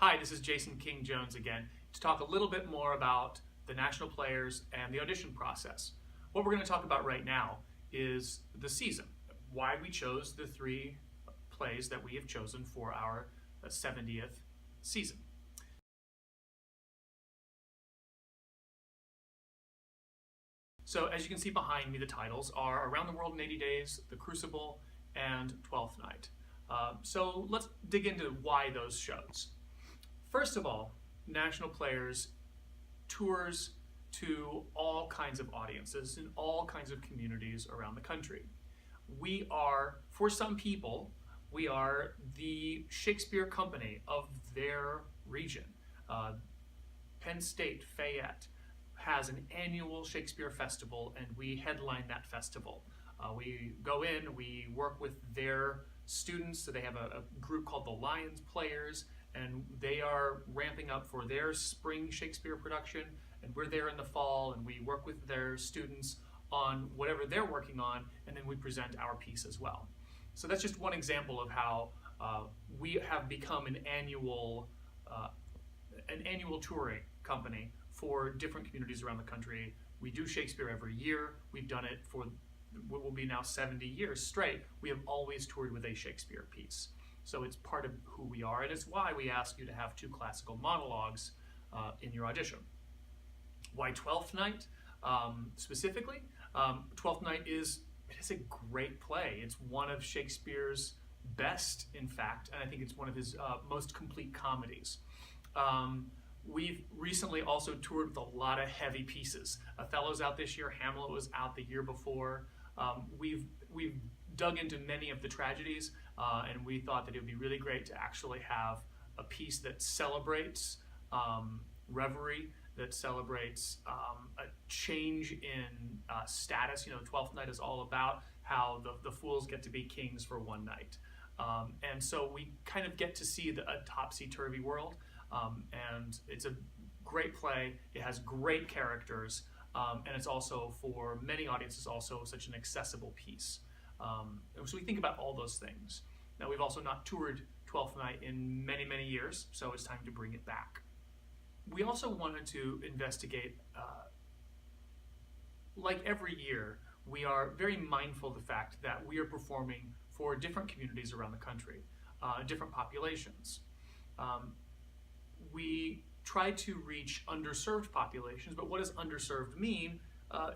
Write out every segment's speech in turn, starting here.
Hi, this is Jason King Jones again to talk a little bit more about the national players and the audition process. What we're going to talk about right now is the season, why we chose the three plays that we have chosen for our 70th season. So as you can see behind me, the titles are Around the World in 80 Days, The Crucible, and Twelfth Night. So let's dig into why those shows. First of all, National Players tours to all kinds of audiences in all kinds of communities around the country. We are, for some people, we are the Shakespeare company of their region. Penn State, Fayette, has an annual Shakespeare festival, and we headline that festival. We go in, we work with their students, so they have a group called the Lions Players, and they are ramping up for their spring Shakespeare production, and we're there in the fall, and we work with their students on whatever they're working on, and then we present our piece as well. So that's just one example of how we have become an annual touring company for different communities around the country. We do Shakespeare every year. We've done it for what will be now 70 years straight. We have always toured with a Shakespeare piece. So it's part of who we are, and it's why we ask you to have 2 classical monologues in your audition. Why Twelfth Night specifically? Twelfth Night is a great play. It's one of Shakespeare's best, in fact, and I think it's one of his most complete comedies. We've recently also toured with a lot of heavy pieces. Othello's out this year, Hamlet was out the year before. We've dug into many of the tragedies, and we thought that it would be really great to actually have a piece that celebrates reverie, that celebrates a change in status. You know, Twelfth Night is all about how the fools get to be kings for one night. And so we kind of get to see a topsy-turvy world, and it's a great play. It has great characters, and it's also, for many audiences, also such an accessible piece. So we think about all those things. Now, we've also not toured Twelfth Night in many, many years, so it's time to bring it back. We also wanted to investigate, like every year, we are very mindful of the fact that we are performing for different communities around the country, different populations. We try to reach underserved populations, but what does underserved mean?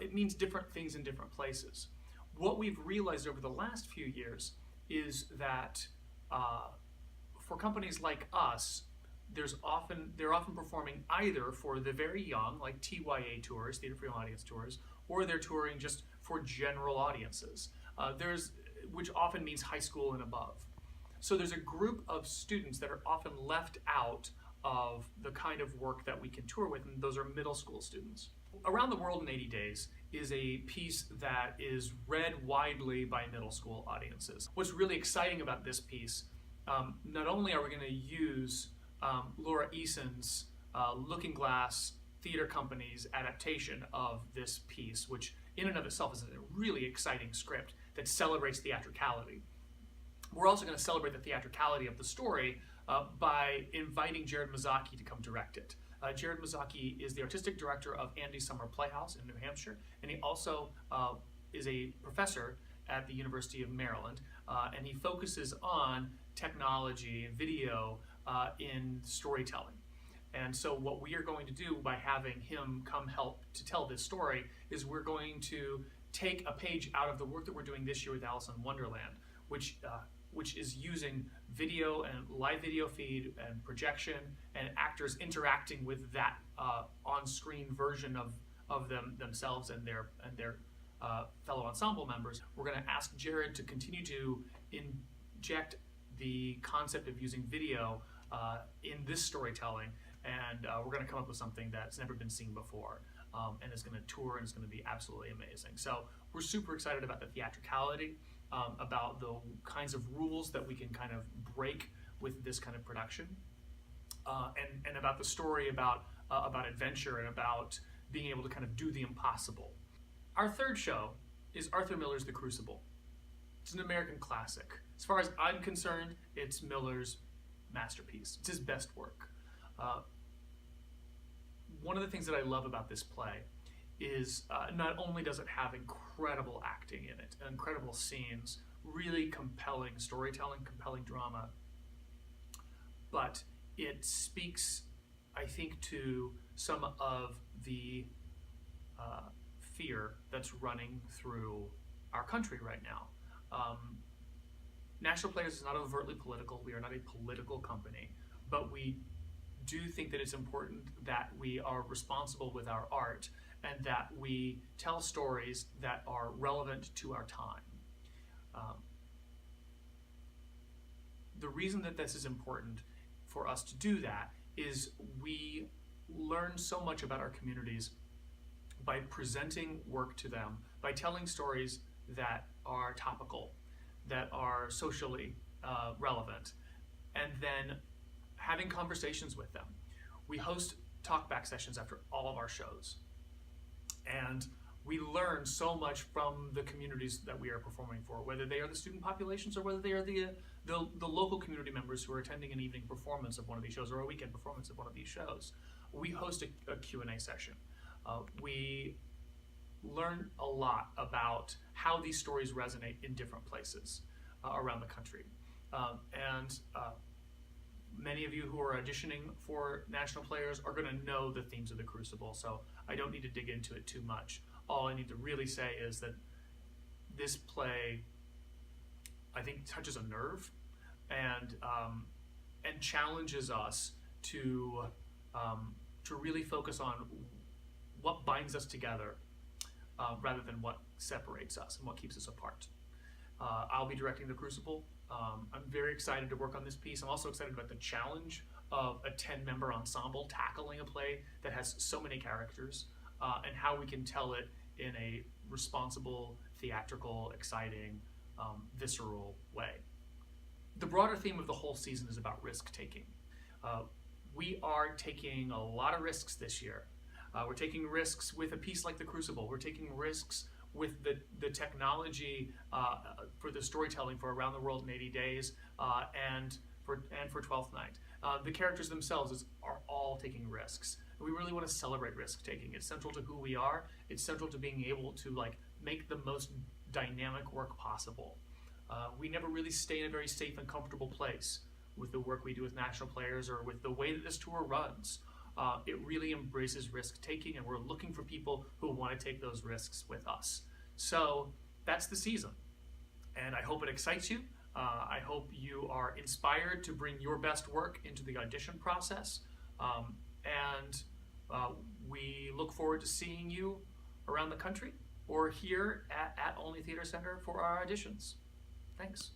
It means different things in different places. What we've realized over the last few years is that for companies like us, they're often performing either for the very young, like TYA tours, Theater for Young Audience tours, or they're touring just for general audiences, which often means high school and above. So there's a group of students that are often left out of the kind of work that we can tour with, and those are middle school students. Around the World in 80 Days is a piece that is read widely by middle school audiences. What's really exciting about this piece, not only are we going to use Laura Eason's Looking Glass Theater Company's adaptation of this piece, which in and of itself is a really exciting script that celebrates theatricality. We're also going to celebrate the theatricality of the story by inviting Jared Mazaki to come direct it. Jared Mazaki is the artistic director of Andy Summer Playhouse in New Hampshire, and he also is a professor at the University of Maryland, and he focuses on technology and video in storytelling. And so what we are going to do by having him come help to tell this story is we're going to take a page out of the work that we're doing this year with Alice in Wonderland, which is using video and live video feed and projection and actors interacting with that on-screen version of themselves and their fellow ensemble members. We're going to ask Jared to continue to inject the concept of using video in this storytelling, and we're going to come up with something that's never been seen before, and it's going to tour, and it's going to be absolutely amazing. So we're super excited about the theatricality, about the kinds of rules that we can kind of break with this kind of production, and about the story about adventure and about being able to kind of do the impossible. Our third show is Arthur Miller's The Crucible. It's an American classic. As far as I'm concerned, it's Miller's masterpiece. It's his best work. One of the things that I love about this play is not only does it have incredible acting in it, incredible scenes, really compelling storytelling, compelling drama, but it speaks, I think, to some of the fear that's running through our country right now. National Players is not overtly political. We are not a political company, but we do think that it's important that we are responsible with our art and that we tell stories that are relevant to our time. The reason that this is important for us to do that is we learn so much about our communities by presenting work to them, by telling stories that are topical, that are socially relevant, and then having conversations with them. We host talkback sessions after all of our shows, and we learn so much from the communities that we are performing for, whether they are the student populations or whether they are the local community members who are attending an evening performance of one of these shows or a weekend performance of one of these shows. We host a Q&A session. We learn a lot about how these stories resonate in different places around the country. Many of you who are auditioning for National Players are going to know the themes of the Crucible, so I don't need to dig into it too much. All I need to really say is that this play, I think, touches a nerve and challenges us to really focus on what binds us together rather than what separates us and what keeps us apart. I'll be directing the Crucible. I'm very excited to work on this piece. I'm also excited about the challenge of a 10-member ensemble tackling a play that has so many characters and how we can tell it in a responsible, theatrical, exciting, visceral way. The broader theme of the whole season is about risk-taking. We are taking a lot of risks this year. We're taking risks with a piece like The Crucible. We're taking risks with the technology for the storytelling for Around the World in 80 Days and for Twelfth Night. The characters themselves are all taking risks. We really want to celebrate risk-taking. It's central to who we are. It's central to being able to make the most dynamic work possible. We never really stay in a very safe and comfortable place with the work we do with National Players or with the way that this tour runs. It really embraces risk-taking, and we're looking for people who want to take those risks with us. So that's the season, and I hope it excites you. I hope you are inspired to bring your best work into the audition process, and we look forward to seeing you around the country or here at Only Theater Center for our auditions. Thanks.